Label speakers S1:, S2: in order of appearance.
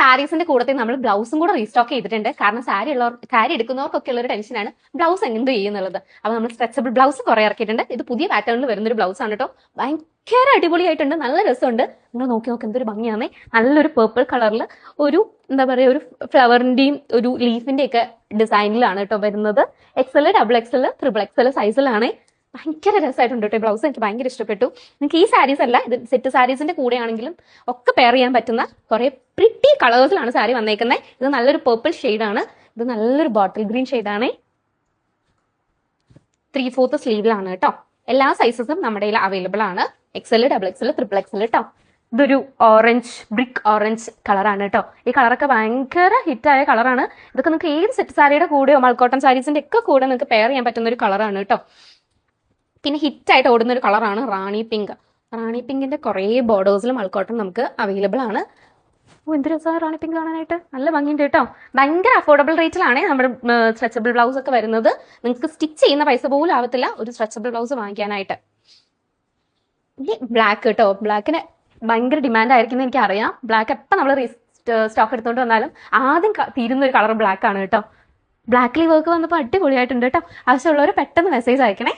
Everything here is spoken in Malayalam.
S1: സാരീസിന്റെ കൂടത്തിൽ നമ്മൾ ബ്ലൗസും കൂടെ റീസ്റ്റോക്ക് ചെയ്തിട്ടുണ്ട്. കാരണം സാരി എടുക്കുന്നവർക്കൊക്കെ ഉള്ള ഒരു ടെൻഷനാണ് ബ്ലൗസ് എന്ത് ചെയ്യുന്നുള്ളത്. അപ്പൊ നമ്മൾ സ്ട്രെച്ചബിൾ ബ്ലൗസ് കുറെ ഇറക്കിയിട്ടുണ്ട്. ഇത് പുതിയ പാറ്റേണിൽ വരുന്നൊരു ബ്ലൗസ് ആണ് കേട്ടോ. ഭയങ്കര അടിപൊളിയായിട്ടുണ്ട്, നല്ല രസമുണ്ട്. നിങ്ങൾ നോക്കി എന്തൊരു ഭംഗിയാണേ. നല്ലൊരു പേർപ്പിൾ കളറിൽ ഒരു എന്താ പറയുക, ഒരു ഫ്ലവറിന്റെയും ഒരു ലീഫിന്റെ ഒക്കെ ഡിസൈനിലാണ് കേട്ടോ വരുന്നത്. XL, XXL, XXL സൈസിലാണ്. ഭയങ്കര രസമായിട്ടുണ്ട് കേട്ടോ ബ്ലൗസ്. എനിക്ക് ഭയങ്കര ഇഷ്ടപ്പെട്ടു. നിങ്ങൾക്ക് ഈ സാരീസ് അല്ല, ഇത് സെറ്റ് സാരീസിന്റെ കൂടെ ആണെങ്കിലും ഒക്കെ പെയർ ചെയ്യാൻ പറ്റുന്ന കുറെ പ്രിറ്റി കളേഴ്സിലാണ് സാരി വന്നേക്കുന്നത്. ഇത് നല്ലൊരു പേർപ്പിൾ ഷെയ്ഡാണ്. ഇത് നല്ലൊരു ബോട്ടിൽ ഗ്രീൻ ഷെയ്ഡാണ്. 3/4 സ്ലീവിലാണ് കേട്ടോ. എല്ലാ സൈസസും നമ്മുടെ കയ്യിൽ അവൈലബിൾ ആണ്. XL, XXL, XXL കേട്ടോ. ഇതൊരു ഓറഞ്ച്, ബ്രിക്ക് ഓറഞ്ച് കളറാണ് കേട്ടോ. ഈ കളറൊക്കെ ഭയങ്കര ഹിറ്റായ കളറാണ്. ഇതൊക്കെ നിങ്ങൾക്ക് ഏത് സെറ്റ് സാരിയുടെ കൂടെയോ മൾക്കോട്ടൺ സാരീസിന്റെ ഒക്കെ കൂടെ നിങ്ങൾക്ക് പെയർ ചെയ്യാൻ പറ്റുന്ന ഒരു കളറാണ് കേട്ടോ. പിന്നെ ഹിറ്റായിട്ട് ഓടുന്ന ഒരു കളറാണ് റാണി പിങ്ക്. റാണി പിങ്കിന്റെ കുറേ ബോർഡേഴ്സിലും മൾക്കോട്ടൺ നമുക്ക് അവൈലബിൾ ആണ്. എന്ത് രസമാണ് റാണി പിങ്ക് കാണാനായിട്ട്, നല്ല ഭംഗിയുണ്ട് കേട്ടോ. ഭയങ്കര അഫോർഡബിൾ റേറ്റിലാണ് നമ്മുടെ സ്ട്രെച്ചബിൾ ബ്ലൗസ് ഒക്കെ വരുന്നത്. നിങ്ങൾക്ക് സ്റ്റിച്ച് ചെയ്യുന്ന പൈസ പോലും ആവത്തില്ല ഒരു സ്ട്രെച്ചബിൾ ബ്ലൗസ് വാങ്ങിക്കാനായിട്ട്. ഇനി ബ്ലാക്ക് കേട്ടോ. ബ്ലാക്കിന് ഭയങ്കര ഡിമാൻഡ് ആയിരിക്കും എനിക്ക് അറിയാം. ബ്ലാക്ക് എപ്പോൾ നമ്മൾ സ്റ്റോക്ക് എടുത്തുകൊണ്ട് വന്നാലും ആദ്യം തീരുന്ന ഒരു കളർ ബ്ലാക്ക് ആണ് കേട്ടോ. ബ്ലാക്കിൽ വർക്ക് വന്നപ്പോൾ അടിപൊളിയായിട്ടുണ്ട് കേട്ടോ. ആവശ്യമുള്ളവർ പെട്ടെന്ന് മെസ്സേജ് അയക്കണേ.